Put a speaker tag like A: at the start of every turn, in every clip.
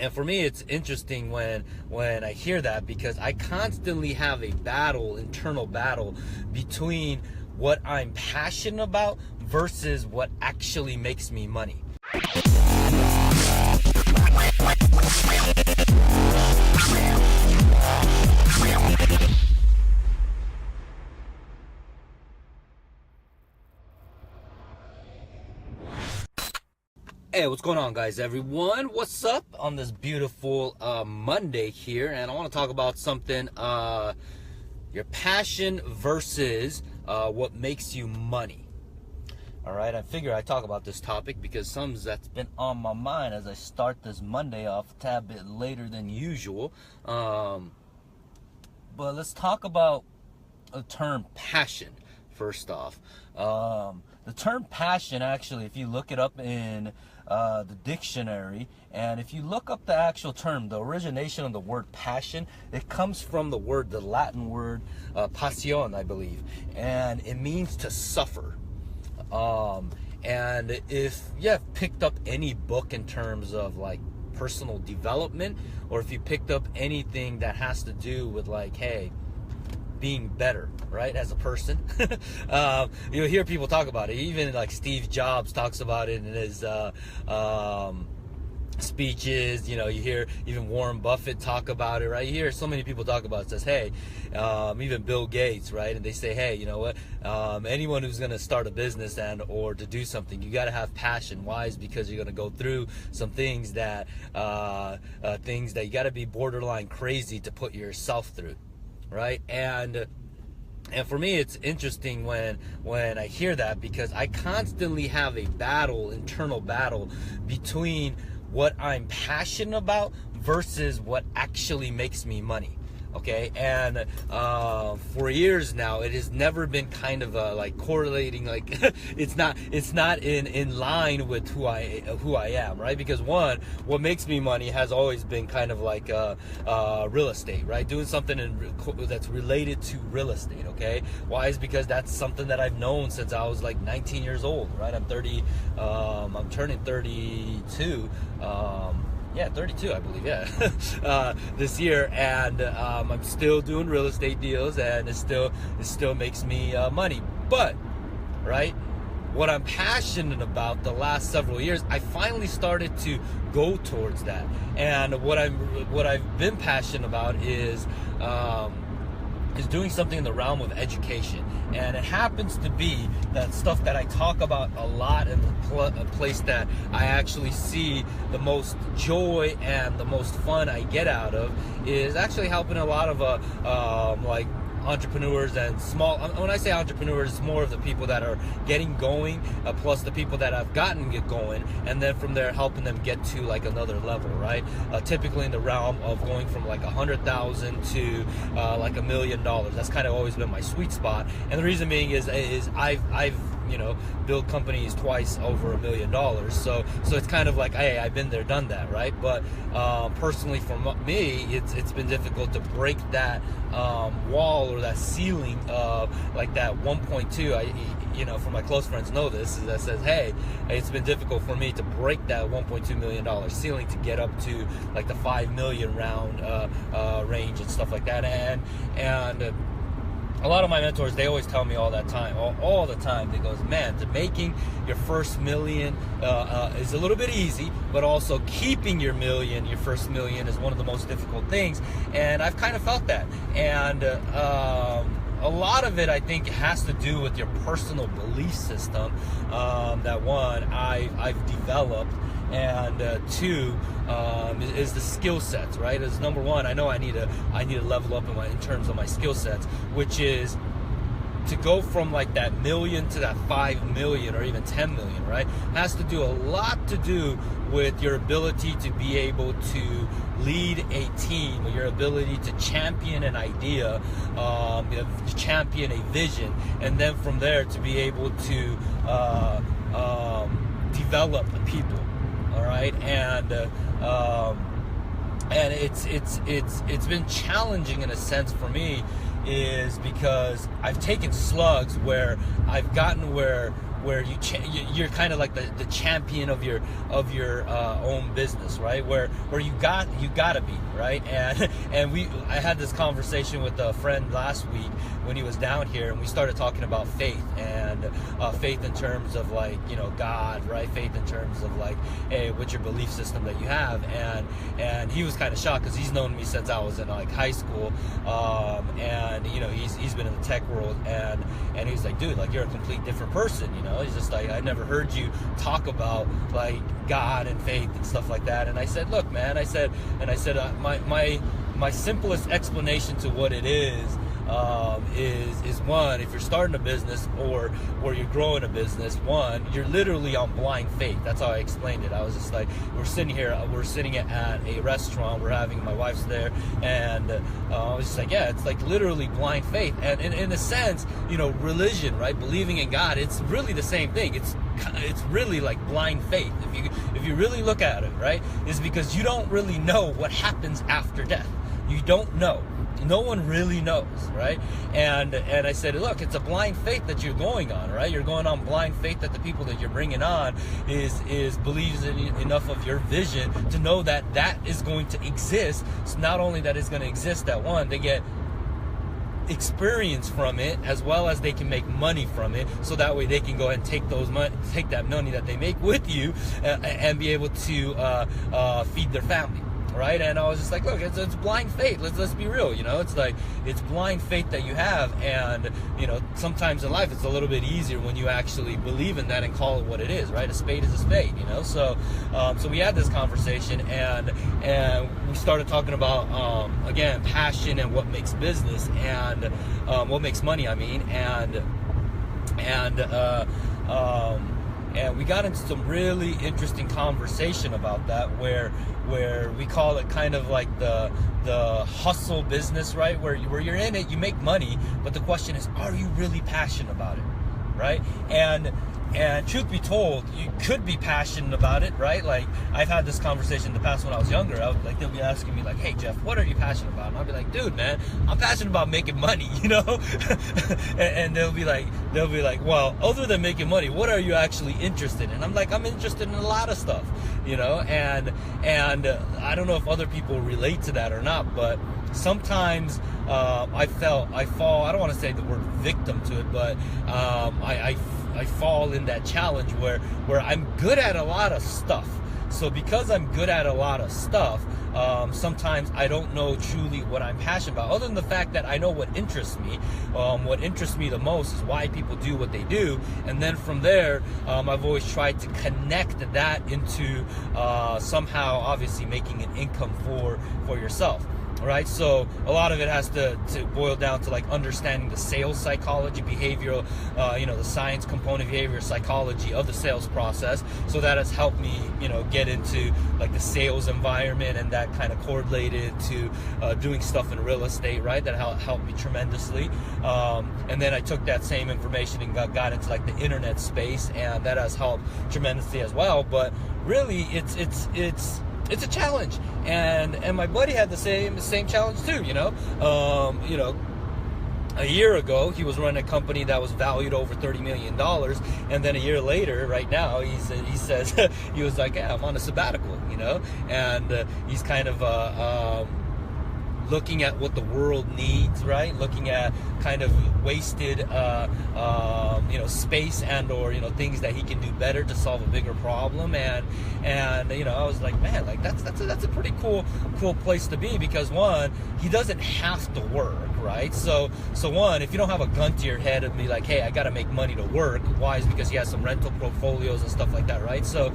A: And for me, it's interesting when I hear that, because I constantly have a internal battle between what I'm passionate about versus what actually makes me money. Hey, what's going on, guys, everyone? What's up on this beautiful Monday here? And I want to talk about something, your passion versus what makes you money. All right, I figure I talk about this topic because something that's been on my mind as I start this Monday off a tad bit later than usual. But let's talk about the term passion first off. The term passion, actually, if you look it up in the dictionary, and if you look up the actual term, the origination of the word passion, it comes from the Latin word passion, I believe, and it means to suffer. And if you have picked up any book in terms of like personal development, or if you picked up anything that has to do with like, hey, being better, right, as a person, you'll hear people talk about it. Even like Steve Jobs talks about it in his speeches. You know, you hear even Warren Buffett talk about it, right? You hear so many people talk about it. Says, hey, even Bill Gates, right? And they say, hey, you know what? Anyone who's going to start a business or to do something, you got to have passion. Why? Is because you're going to go through some things that you got to be borderline crazy to put yourself through. Right? And for me, it's interesting when I hear that, because I constantly have a internal battle between what I'm passionate about versus what actually makes me money. Okay, and for years now, it has never been kind of like correlating. Like it's not in line with who I am, right? Because one, what makes me money has always been kind of like real estate, right? Doing something that's related to real estate. Okay, why? Is because that's something that I've known since I was like 19 years old, right? I'm 30. I'm turning 32. Yeah, 32, I believe, yeah, this year, and I'm still doing real estate deals, and it still makes me money. But, right, what I'm passionate about the last several years, I finally started to go towards that. And what I've been passionate about is doing something in the realm of education. And it happens to be that stuff that I talk about a lot, and the place that I actually see the most joy and the most fun I get out of is actually helping a lot of like entrepreneurs and small. When I say entrepreneurs, it's more of the people that are getting going, plus the people that have gotten get going, and then from there helping them get to like another level, right? Typically in the realm of going from like 100,000 to like $1 million. That's kind of always been my sweet spot. And the reason being is I've built companies twice over $1 million. So it's kind of like, hey, I've been there, done that, right? But personally, for me, it's been difficult to break that wall or that ceiling of like that 1.2. For my close friends know this, is that says, hey, it's been difficult for me to break that $1.2 million ceiling to get up to like the 5 million round range and stuff like that. And a lot of my mentors, they always tell me all the time, they goes, man, to making your first million is a little bit easy, but also keeping your first million is one of the most difficult things. And I've kind of felt that. And a lot of it, I think, has to do with your personal belief system, that one, I've developed, and two, is the skill sets, right? As number one, I know I need to level up in terms of my skill sets, which is to go from like that million to that 5 million or even 10 million, right? Has to do a lot to do with your ability to be able to lead a team, or your ability to champion an idea, champion a vision, and then from there to be able to develop the people. All right, and it's been challenging in a sense for me, is because I've taken slugs where I've gotten where where you're kind of like the champion of your own business, right? Where you gotta be, right? And I had this conversation with a friend last week when he was down here, and we started talking about faith, and faith in terms of like, you know, God, right? Faith in terms of like, hey, what's your belief system that you have? And he was kind of shocked because he's known me since I was in like high school, and you know, he's been in the tech world, and he was like, dude, like, you're a complete different person, you know? He's just like, I never heard you talk about like God and faith and stuff like that. And I said, look, man, I said my simplest explanation to what it is one, if you're starting a business or you're growing a business, one, you're literally on blind faith. That's how I explained it. I was just like, we're sitting at a restaurant, my wife's there, and I was just like, yeah, it's like literally blind faith. And in a sense, you know, religion, right, believing in God, it's really the same thing. It's really like blind faith. If you really look at it, right, is because you don't really know what happens after death. You don't know. No one really knows, right? And I said, look, it's a blind faith that you're going on, right? You're going on blind faith that the people that you're bringing on is believes in enough of your vision to know that is going to exist. So not only that it's going to exist, that one, they get experience from it, as well as they can make money from it, so that way they can go ahead and take that money that they make with you and be able to feed their family. Right? And I was just like, look, it's blind faith. Let's be real, you know. It's like, it's blind faith that you have, and you know, sometimes in life it's a little bit easier when you actually believe in that and call it what it is, right? A spade is a spade, you know. So we had this conversation, and we started talking about again, passion and what makes business, and what makes money, I mean, and we got into some really interesting conversation about that, where we call it kind of like the hustle business, right? Where you're in it, you make money, but the question is, are you really passionate about it, right? And truth be told, you could be passionate about it, right? Like, I've had this conversation in the past when I was younger. They'll be asking me like, hey Jeff, what are you passionate about? And I'll be like, dude, man, I'm passionate about making money, you know? and they'll be like, well, other than making money, what are you actually interested in? I'm like, I'm interested in a lot of stuff, you know? And I don't know if other people relate to that or not, but sometimes I fall, I don't want to say the word victim to it, but I fall in that challenge where I'm good at a lot of stuff. So because I'm good at a lot of stuff, sometimes I don't know truly what I'm passionate about, other than the fact that I know what interests me. What interests me the most is why people do what they do, and then from there, I've always tried to connect that into somehow, obviously, making an income for yourself. Right, so a lot of it has to boil down to like understanding the sales psychology, behavioral, the science component, behavioral psychology of the sales process. So that has helped me, get into like the sales environment, and that kind of correlated to doing stuff in real estate, right? That helped me tremendously. And then I took that same information and got into like the internet space, and that has helped tremendously as well. But really, it's a challenge, and my buddy had the same challenge too. A year ago he was running a company that was valued over $30 million, and then a year later, right now, he says he was like, yeah, I'm on a sabbatical, and he's kind of looking at what the world needs, right? Looking at kind of wasted, space and or things that he can do better to solve a bigger problem, and I was like, man, like that's a pretty cool place to be, because one, he doesn't have to work, right? So one, if you don't have a gun to your head and be like, hey, I got to make money to work. Why? Is because he has some rental portfolios and stuff like that, right? So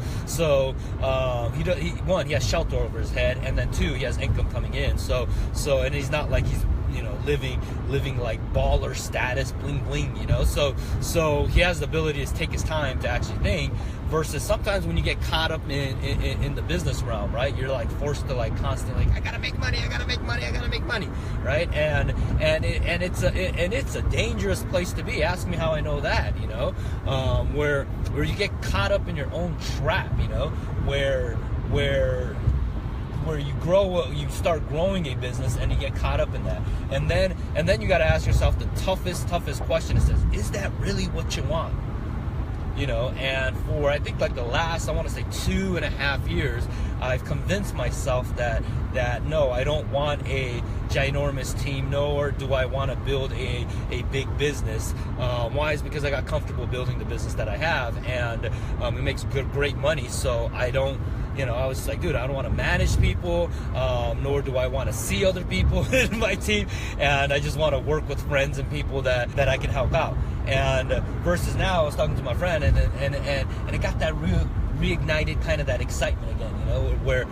A: he has shelter over his head, and then two, he has income coming in. So and he's not like he's living like baller status, bling bling, so he has the ability to take his time to actually think, versus sometimes when you get caught up in the business realm, right, you're like forced to like constantly like, I gotta make money, right? And it's a dangerous place to be. Ask me how I know that, where you get caught up in your own trap, where you start growing a business and you get caught up in that, and then you got to ask yourself the toughest question. It says, is that really what you want? and for I think like the last, I want to say 2.5 years, I've convinced myself that no, I don't want a ginormous team, nor do I want to build a big business. Why? Is because I got comfortable building the business that I have, and it makes great money. So I don't, I was like, dude, I don't want to manage people, nor do I want to see other people in my team, and I just want to work with friends and people that I can help out. And versus now, I was talking to my friend, and it got that reignited kind of that excitement again, where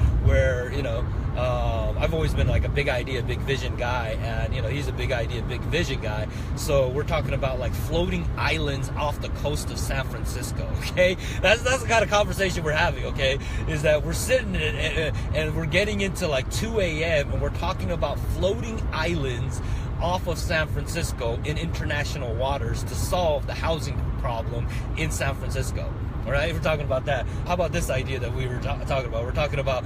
A: I've always been like a big idea, big vision guy, and he's a big idea, big vision guy. So we're talking about like floating islands off the coast of San Francisco. Okay, that's the kind of conversation we're having. Okay, is that we're sitting and we're getting into like 2 a.m. and we're talking about floating islands off of San Francisco in international waters to solve the housing problem in San Francisco. All right, we're talking about that. How about this idea that we were talking about? We're talking about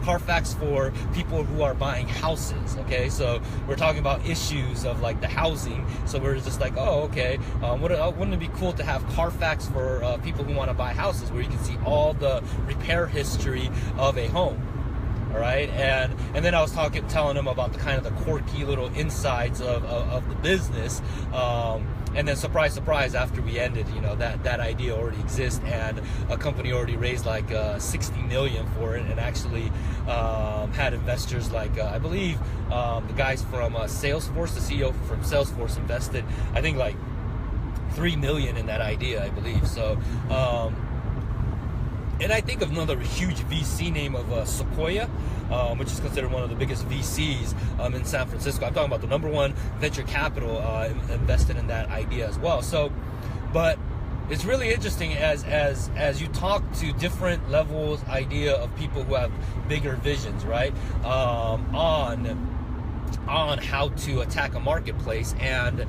A: Carfax for people who are buying houses. Okay, so we're talking about issues of like the housing. So we're just like, oh, okay. Wouldn't it be cool to have Carfax for people who want to buy houses, where you can see all the repair history of a home? All right, and then I was telling him about the kind of the quirky little insides of the business, and then surprise, after we ended, that idea already exists, and a company already raised like $60 million for it, and actually had investors like I believe the guys from Salesforce, the CEO from Salesforce invested, I think like $3 million in that idea, I believe. So. And I think of another huge VC name of Sequoia, which is considered one of the biggest VCs in San Francisco. I'm talking about the number one venture capital invested in that idea as well. So, but it's really interesting as you talk to different levels, idea of people who have bigger visions, right? On how to attack a marketplace, and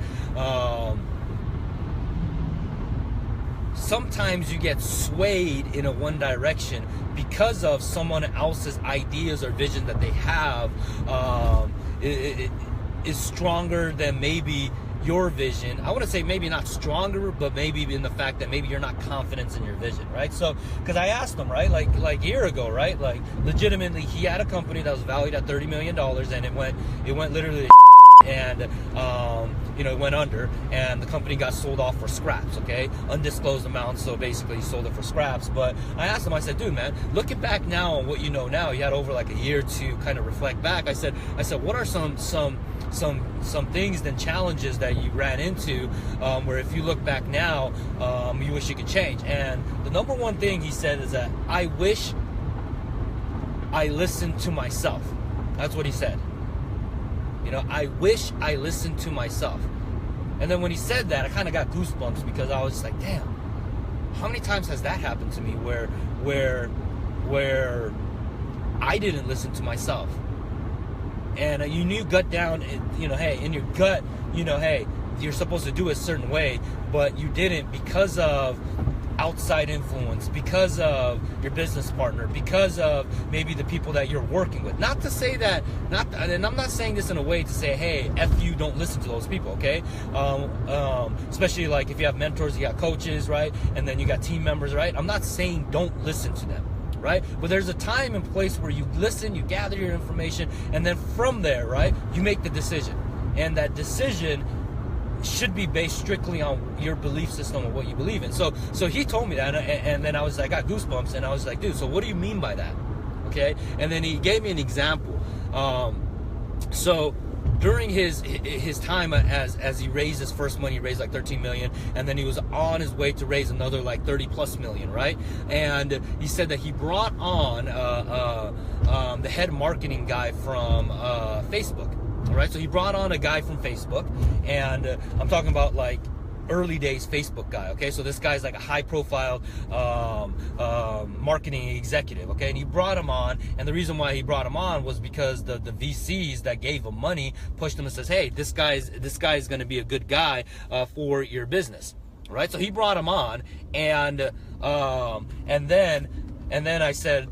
A: sometimes you get swayed in a one direction because of someone else's ideas or vision that they have is stronger than maybe your vision. I want to say maybe not stronger, but maybe in the fact that maybe you're not confident in your vision, right? So, because I asked him, right, like a year ago, right, like legitimately, he had a company that was valued at $30 million, and it went literally and it went under, and the company got sold off for scraps, okay, undisclosed amounts. So basically he sold it for scraps. But I asked him, I said, dude, man, looking back now on what you know now, you had over like a year to kind of reflect back. I said what are some things and challenges that you ran into where if you look back now you wish you could change? And the number one thing he said is that I wish I listened to myself. That's what he said. I wish I listened to myself. And then when he said that, I kind of got goosebumps, because I was just like, damn, how many times has that happened to me where I didn't listen to myself? And you knew gut down, hey, in your gut, hey, you're supposed to do it a certain way, but you didn't because of outside influence, because of your business partner, because of maybe the people that you're working with. Not to say that, and I'm not saying this in a way to say, hey, F you, don't listen to those people, okay? Especially like if you have mentors, you got coaches, right? And then you got team members, right? I'm not saying don't listen to them, right? But there's a time and place where you listen, you gather your information, and then from there, right, you make the decision. And that decision should be based strictly on your belief system of what you believe in. So he told me that, and then I got goosebumps, and I was like, dude, so what do you mean by that? Okay, and then he gave me an example. So during his time as he raised his first money, he raised like 13 million, and then he was on his way to raise another like 30 plus million, right? And he said that he brought on the head marketing guy from Facebook. All right, so he brought on a guy from Facebook, and I'm talking about like early days Facebook guy, okay? So this guy's like a high profile marketing executive, okay? And he brought him on, and the reason why he brought him on was because the VCs that gave him money pushed him and says, hey, this guy's going to be a good guy for your business, right? So he brought him on, and then I said,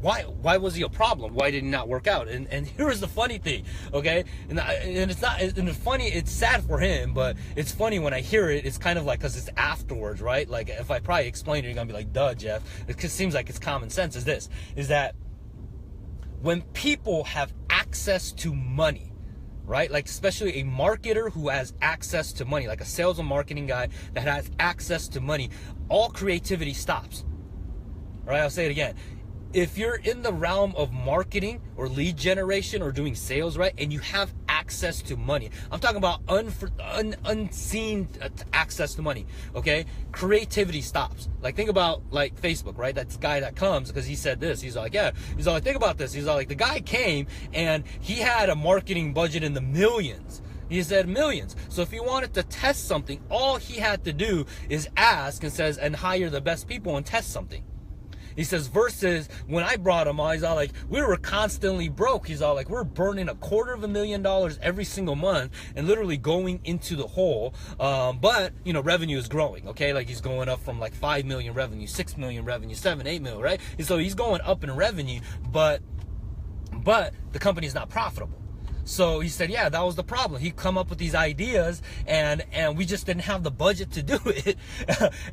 A: why was he a problem? Why did he not work out? And here's the funny thing, okay? And it's not, and it's funny, it's sad for him, but it's funny when I hear it. It's kind of like, because it's afterwards, right? Like, if I probably explain it, you're gonna be like, duh, Jeff. It seems like it's common sense. Is that when people have access to money, right? Like, especially a marketer who has access to money, like a sales and marketing guy that has access to money, all creativity stops. All right, I'll say it again. If you're in the realm of marketing or lead generation or doing sales, right, and you have access to money, I'm talking about unseen access to money, okay? Creativity stops. Like, think about, like, Facebook, right? That's the guy that comes, because he said this. He's like, yeah. He's all like, think about this. He's all like, the guy came and he had a marketing budget in the millions. He said millions. So if he wanted to test something, all he had to do is ask and hire the best people and test something. He says, versus when I brought him on, he's all like, we were constantly broke. He's all like, we're burning $250,000 every single month and literally going into the hole. But, you know, revenue is growing, okay? Like, he's going up from like 5 million revenue, 6 million revenue, 7, 8 million, right? And so he's going up in revenue, but the company's not profitable. So he said, yeah, that was the problem. He'd come up with these ideas and we just didn't have the budget to do it.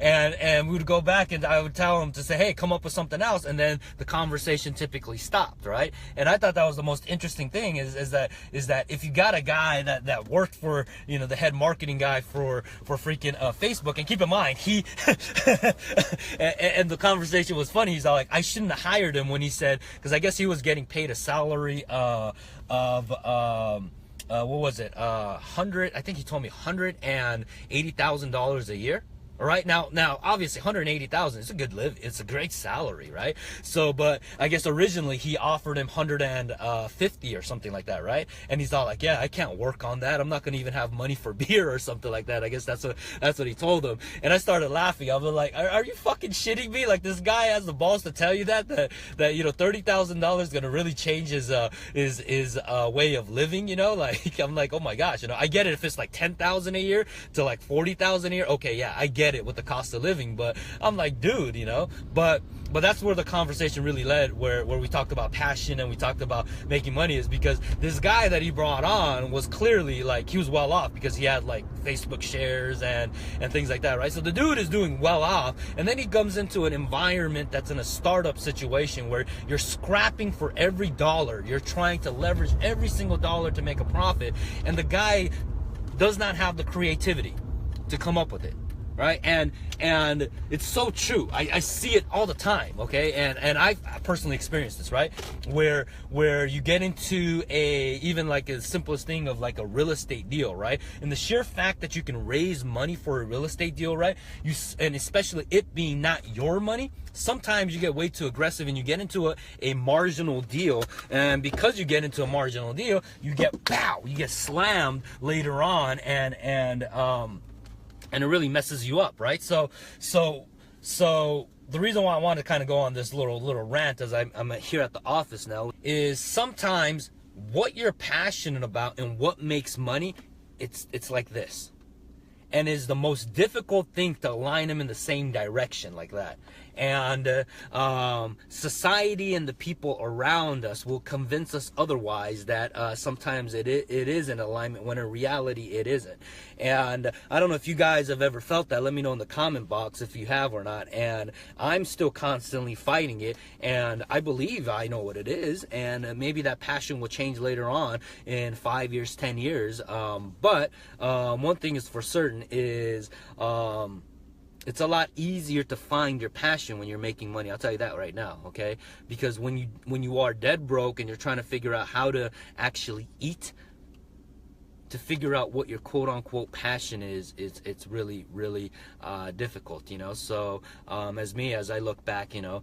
A: and we would go back and I would tell him to say, hey, come up with something else. And then the conversation typically stopped, right? And I thought that was the most interesting thing is that if you got a guy that worked for, you know, the head marketing guy for freaking Facebook, and keep in mind, he, and the conversation was funny. He's all like, I shouldn't have hired him when he said, because I guess he was getting paid a salary, of what was it? I think he told me $180,000 a year. All right, now, obviously, $180,000 is a good it's a great salary, right? So, but I guess originally he offered him $150 or something like that, right? And he's all like, yeah, I can't work on that. I'm not gonna even have money for beer or something like that. I guess that's what he told him. And I started laughing. I was like, are you fucking shitting me? Like, this guy has the balls to tell you that you know, $30,000 is gonna really change his way of living, you know? Like, I'm like, oh my gosh, you know, I get it if it's like $10,000 a year to like $40,000 a year. Okay, yeah, I get it with the cost of living, but I'm like, dude, you know, but that's where the conversation really led, where we talked about passion and we talked about making money, is because this guy that he brought on was clearly like, he was well off because he had like Facebook shares and things like that, right? So the dude is doing well off, and then he comes into an environment that's in a startup situation where you're scrapping for every dollar, you're trying to leverage every single dollar to make a profit, and the guy does not have the creativity to come up with it. Right, and it's so true. I see it all the time, okay, and I personally experienced this, right, where you get into even like the simplest thing of like a real estate deal, right, and the sheer fact that you can raise money for a real estate deal, right, and especially it being not your money, sometimes you get way too aggressive and you get into a marginal deal, and because you get into a marginal deal, you get slammed later on, and it really messes you up, right? So the reason why I want to kind of go on this little rant as I'm here at the office now is sometimes what you're passionate about and what makes money, it's like this. And is the most difficult thing to align them in the same direction like that. And society and the people around us will convince us otherwise, that sometimes it is in alignment when in reality it isn't. And I don't know if you guys have ever felt that. Let me know in the comment box if you have or not. And I'm still constantly fighting it, and I believe I know what it is, and maybe that passion will change later on in 5 years, 10 years. But one thing is for certain is it's a lot easier to find your passion when you're making money. I'll tell you that right now, okay? Because when you are dead broke and you're trying to figure out how to actually eat, to figure out what your quote-unquote passion is, it's really, really difficult, you know? So as I look back, you know,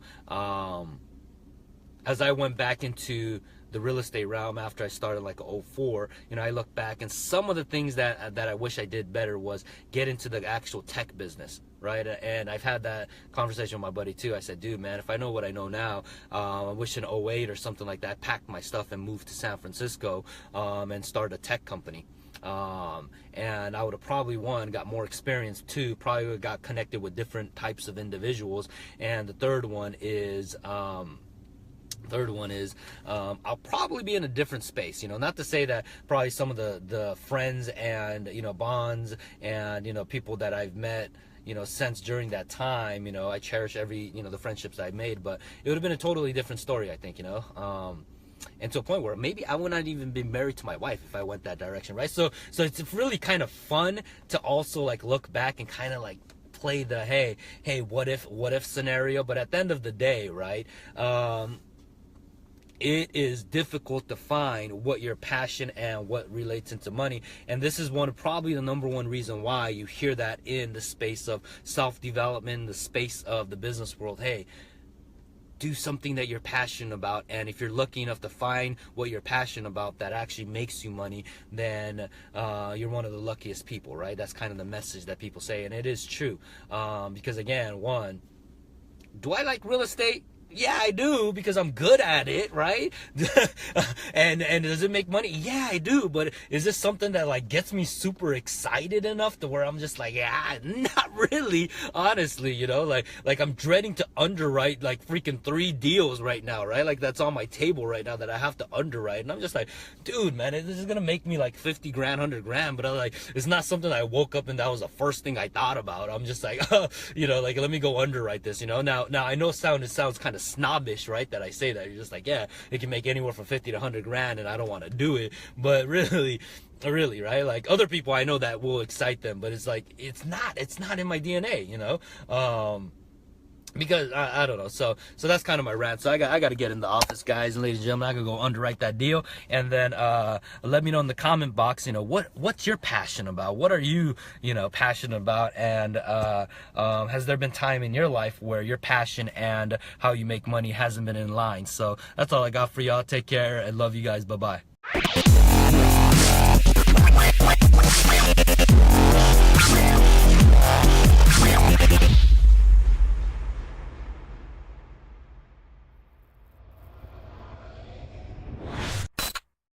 A: as I went back into the real estate realm after I started like 04, you know, I look back, and some of the things that I wish I did better was get into the actual tech business, right? And I've had that conversation with my buddy too. I said, dude, man, if I know what I know now, I wish in 08 or something like that, I packed my stuff and moved to San Francisco and started a tech company. And I would have probably, one, got more experience, two, probably would have got connected with different types of individuals, and the third one is Third one is I'll probably be in a different space. Not to say that probably some of the friends and bonds and people that I've met since during that time, I cherish every the friendships I made, but it would have been a totally different story, I think. And to a point where maybe I would not even be married to my wife if I went that direction, right? So it's really kind of fun to also like look back and kind of like play the hey what if scenario. But at the end of the day, right, it is difficult to find what your passion and what relates into money. And this is probably the number one reason why you hear that in the space of self-development, the space of the business world. Hey, do something that you're passionate about, and if you're lucky enough to find what you're passionate about that actually makes you money, then you're one of the luckiest people, right? That's kind of the message that people say, and it is true. Because again, do I like real estate? Yeah, I do, because I'm good at it, right? and does it make money? Yeah, I do. But is this something that like gets me super excited enough to where I'm just like, yeah, not really, honestly, like I'm dreading to underwrite like freaking 3 deals right now, right? Like that's on my table right now that I have to underwrite, and I'm just like, dude, man, this is gonna make me like 50 grand, 100 grand, but I'm like, it's not something I woke up and that was the first thing I thought about. I'm just like, like let me go underwrite this, Now I know it sounds kind of snobbish, right, that I say that. You're just like, yeah, it can make anywhere from 50 to 100 grand and I don't want to do it. But really, right, like other people I know that will excite them, but it's like it's not in my DNA, because I don't know. So that's kind of my rant. So I got to get in the office, guys and ladies and gentlemen. I gotta go underwrite that deal, and then let me know in the comment box, what's your passion about? What are you passionate about? And has there been time in your life where your passion and how you make money hasn't been in line? So that's all I got for y'all. Take care and love you guys. Bye bye.